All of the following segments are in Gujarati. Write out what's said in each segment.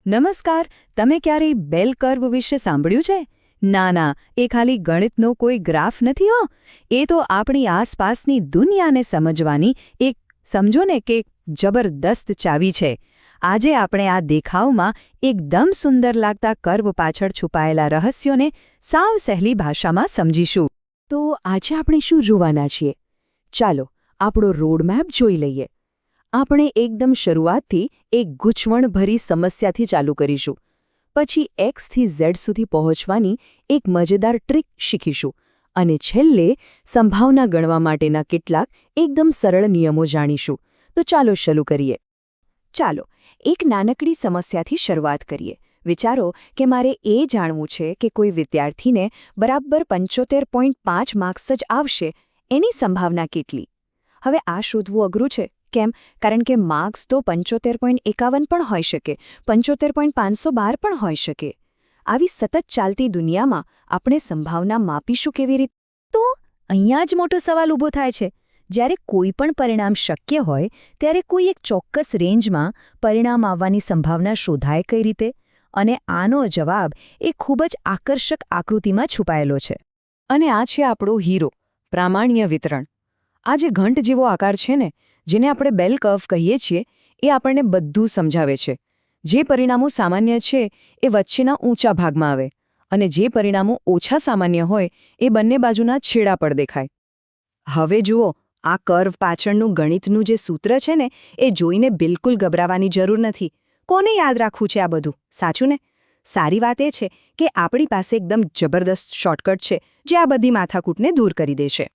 નમસ્કાર. તમે ક્યારેય બેલ કર્વ વિશે સાંભળ્યું છે? ના, એ ખાલી ગણિતનો કોઈ ગ્રાફ નથી હો. એ તો આપણી આસપાસની દુનિયાને સમજવાની એક સમજો ને કે જબરદસ્ત ચાવી છે. આજે આપણે આ દેખાવમાં એકદમ સુંદર લાગતા કર્વ પાછળ છુપાયેલા રહસ્યોને સાવ સહેલી ભાષામાં સમજીશું. તો આજે આપણે શું જોવાના છીએ? ચાલો આપણો રોડમેપ જોઈ લઈએ. આપણે એકદમ શરૂઆતથી એક ગૂંચવણભરી સમસ્યાથી ચાલુ કરીશું. પછી X થી Z સુધી પહોંચવાની એક મજેદાર ટ્રીક શીખીશું અને છેલ્લે સંભાવના ગણવા માટેના કેટલાક એકદમ સરળ નિયમો જાણીશું. તો ચાલો શરૂ કરીએ. ચાલો એક નાનકડી સમસ્યાથી શરૂઆત કરીએ. વિચારો કે મારે એ જાણવું છે કે કોઈ વિદ્યાર્થીને બરાબર 75.5 માર્ક્સ જ આવશે, એની સંભાવના કેટલી? હવે આ શોધવું અઘરું છે. કેમ? કારણ કે માર્ક્સ તો 75.51 પણ હોઈ શકે, 75.512 પણ હોઈ શકે. આવી સતત ચાલતી દુનિયામાં આપણે સંભાવના માપીશું કેવી રીતે? તો અહીંયા જ મોટો સવાલ ઊભો થાય છે. જ્યારે કોઈ પણ પરિણામ શક્ય હોય ત્યારે કોઈ એક ચોક્કસ રેન્જમાં પરિણામ આવવાની સંભાવના શોધાય કઈ રીતે? અને આનો જવાબ એ ખૂબ જ આકર્ષક આકૃતિમાં છુપાયેલો છે. અને આ છે આપણો હીરો, પ્રામાણ્ય વિતરણ. આ જે ઘંટ જેવો આકાર છે ને, જેને આપણે બેલ કર્વ કહીએ છીએ, એ આપણને બધું સમજાવે છે. જે પરિણામો સામાન્ય છે એ વચ્ચેના ઊંચા ભાગમાં આવે, અને જે પરિણામો ઓછા સામાન્ય હોય એ બંને બાજુના છેડા પર દેખાય. હવે જુઓ, આ કર્વ પાછળનું ગણિતનું જે સૂત્ર છે ને, એ જોઈને બિલકુલ ગભરાવાની જરૂર નથી. કોને યાદ રાખવું છે આ બધું, સાચું ને? સારી વાત એ છે કે આપણી પાસે એકદમ જબરદસ્ત શોર્ટકટ છે જે આ બધી માથાકૂટને દૂર કરી દેશે.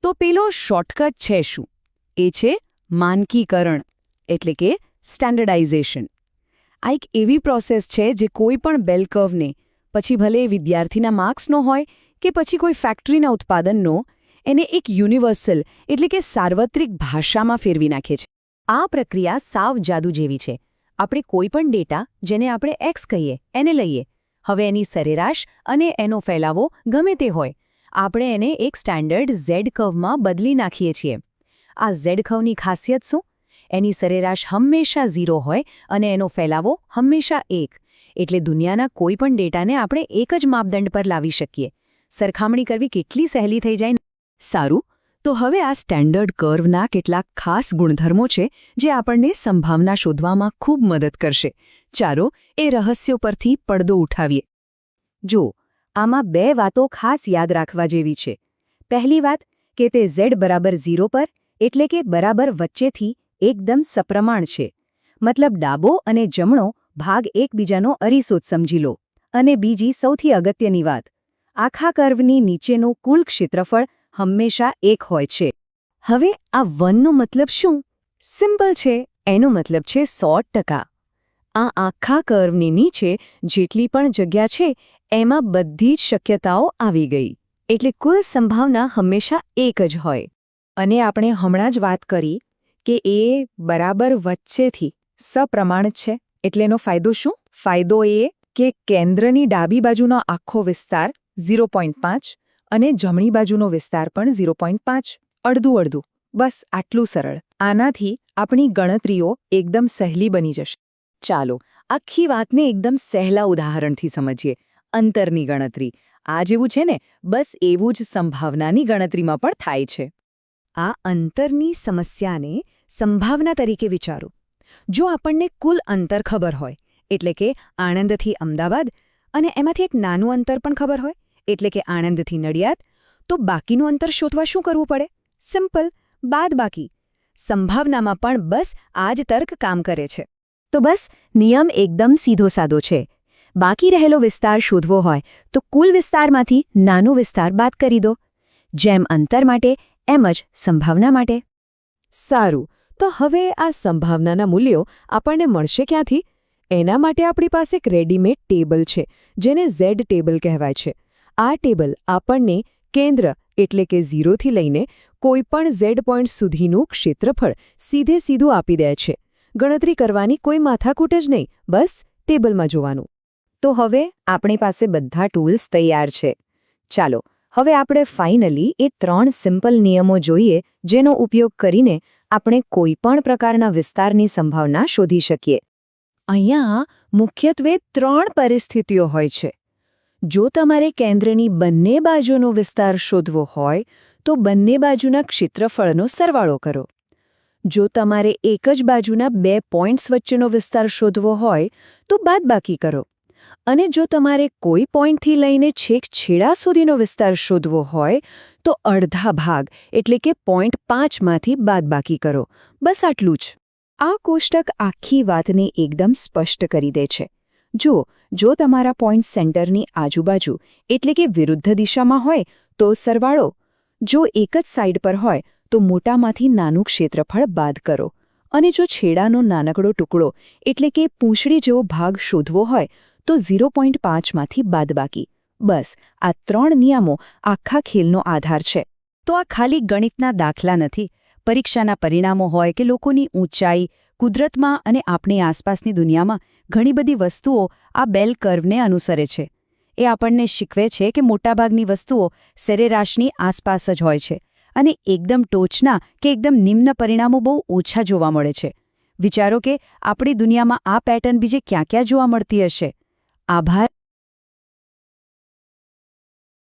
તો પેલો શોર્ટકટ છે શું? એ છે માનકીકરણ, એટલે કે સ્ટેન્ડર્ડાઇઝેશન. આ એક એવી પ્રોસેસ છે જે કોઈ પણ બેલ કર્વને, પછી ભલે વિદ્યાર્થીના માર્ક્સનો હોય કે પછી કોઈ ફેક્ટરીના ઉત્પાદનનો, એને એક યુનિવર્સલ એટલે કે સાર્વત્રિક ભાષામાં ફેરવી નાખે છે. આ પ્રક્રિયા સાવ જાદુ જેવી છે. આપણે કોઈ પણ ડેટા, જેને આપણે X કહીએ, એને લઈએ. હવે એની સરેરાશ અને એનો ફેલાવો ગમે તે હોય, આપણે એને એક સ્ટાન્ડર્ડ Z કર્વમાં બદલી નાખીએ છીએ. આ Z કર્વની ખાસિયત શું? એની સરેરાશ હંમેશા 0 હોય અને એનો ફેલાવો હંમેશા 1. એટલે દુનિયાના કોઈ પણ ડેટાને આપણે એક જ માપદંડ પર લાવી શકીએ. સરખામણી કરવી કેટલી સહેલી થઈ જાય. સારું, તો હવે આ સ્ટેન્ડર્ડ કર્વના કેટલાક ખાસ ગુણધર્મો છે જે આપણને સંભાવના શોધવામાં ખૂબ મદદ કરશે. ચાલો એ રહસ્યો પરથી પડદો ઉઠાવીએ. જો આમાં 2 વાતો ખાસ યાદ રાખવા જેવી છે. પહેલી વાત કે તે Z બરાબર 0 પર, એટલે કે બરાબર વચ્ચેથી એકદમ સપ્રમાણ છે. મતલબ ડાબો અને જમણો ભાગ એકબીજાનો અરીસો જ સમજી લો. અને બીજી સૌથી અગત્યની વાત, આખા કર્વની નીચેનું કુલ ક્ષેત્રફળ હંમેશા 1 હોય છે. હવે આ 1નો મતલબ શું? સિમ્પલ છે, એનો મતલબ છે 100%. આ આખા કર્વની નીચે જેટલી પણ જગ્યા છે એમાં બધી જ શક્યતાઓ આવી ગઈ. એટલે કુલ સંભાવના હંમેશા 1 જ હોય. અને આપણે હમણાં જ વાત કરી કે એ બરાબર વચ્ચેથી સપ્રમાણ છે. એટલે એનો ફાયદો શું? ફાયદો એ કે કેન્દ્રની ડાબી બાજુનો આખો વિસ્તાર 0.5 અને જમણી બાજુનો વિસ્તાર પણ 0.5, અડધું. બસ આટલું સરળ. આનાથી આપણી ગણતરીઓ એકદમ સહેલી બની જશે. ચાલો આખી વાતને એકદમ સહેલા ઉદાહરણથી સમજીએ. અંતરની ગણતરી. આ જેવું છે ને, બસ એવું જ સંભાવનાની ગણતરીમાં પણ થાય છે. આ અંતરની સમસ્યાને સંભાવના તરીકે વિચારો. જો આપણને કુલ અંતર ખબર હોય, એટલે કે આણંદથી અમદાવાદ, અને એમાંથી એક નાનું અંતર પણ ખબર હોય, એટલે કે આણંદથી નડિયાદ, તો બાકીનું અંતર શોધવા શું કરવું પડે? સિમ્પલ, બાદબાકી. સંભાવનામાં પણ બસ આ જ તર્ક કામ કરે છે. તો બસ નિયમ એકદમ સીધો સાદો છે. બાકી રહેલો વિસ્તાર શોધવો હોય તો કુલ વિસ્તારમાંથી નાનો વિસ્તાર બાદ કરી દો. જેમ અંતર માટે એમ જ સંભાવના માટે. સારું, તો હવે આ સંભાવનાના મૂલ્યો આપણને મળશે ક્યાંથી? એના માટે આપણી પાસે એક રેડીમેડ ટેબલ છે, જેને Z ટેબલ કહેવાય છે. આ ટેબલ આપણને કેન્દ્ર એટલે કે 0 થી લઈને કોઈપણ Z પોઈન્ટ સુધીનું ક્ષેત્રફળ સીધું આપી દે છે. ગણતરી કરવાની કોઈ માથાકૂટ જ નહીં, બસ ટેબલમાં જોવાનું. તો હવે આપણી પાસે બધા ટૂલ્સ તૈયાર છે. ચાલો હવે આપણે ફાઇનલી એ 3 સિમ્પલ નિયમો જોઈએ જેનો ઉપયોગ કરીને આપણે કોઈપણ પ્રકારના વિસ્તારની સંભાવના શોધી શકીએ. અહીંયા મુખ્યત્વે 3 પરિસ્થિતિઓ હોય છે. જો તમારે કેન્દ્રની બંને બાજુનો વિસ્તાર શોધવો હોય તો બંને બાજુના ક્ષેત્રફળનો સરવાળો કરો. જો તમારે એક જ બાજુના 2 પોઇન્ટ્સ વચ્ચેનો વિસ્તાર શોધવો હોય તો બાદબાકી કરો. અને જો તમારે કોઈ પોઈન્ટથી લઈને છેક છેડા સુધીનો વિસ્તાર શોધવો હોય તો અડધા ભાગ એટલે કે 0.5માંથી બાદબાકી કરો. બસ આટલું જ. આ કોષ્ટક આખી વાતને એકદમ સ્પષ્ટ કરી દે છે. જો તમારા પોઈન્ટ સેન્ટરની આજુબાજુ એટલે કે વિરુદ્ધ દિશામાં હોય તો સરવાળો, જો એક જ સાઈડ પર હોય તો મોટામાંથી નાનું ક્ષેત્રફળ બાદ કરો, અને જો છેડાનો નાનકડો ટુકડો એટલે કે પૂંછડી જેવો ભાગ શોધવો હોય તો 0.5માંથી બાદબાકી. બસ આ 3 નિયમો આખા ખેલનો આધાર છે. તો આ ખાલી ગણિતના દાખલા નથી. પરીક્ષાના પરિણામો હોય કે લોકોની ઊંચાઈ, કુદરતમાં અને આપણી આસપાસની દુનિયામાં ઘણી બધી વસ્તુઓ આ બેલ કર્વને અનુસરે છે. એ આપણને શીખવે છે કે મોટાભાગની વસ્તુઓ સરેરાશની આસપાસ જ હોય છે અને એકદમ ટોચના કે એકદમ નિમ્ન પરિણામો બહુ ઓછા જોવા મળે છે. વિચારો કે આપણી દુનિયામાં આ પેટર્ન બીજે ક્યાં ક્યાં જોવા મળતી હશે. આભાર.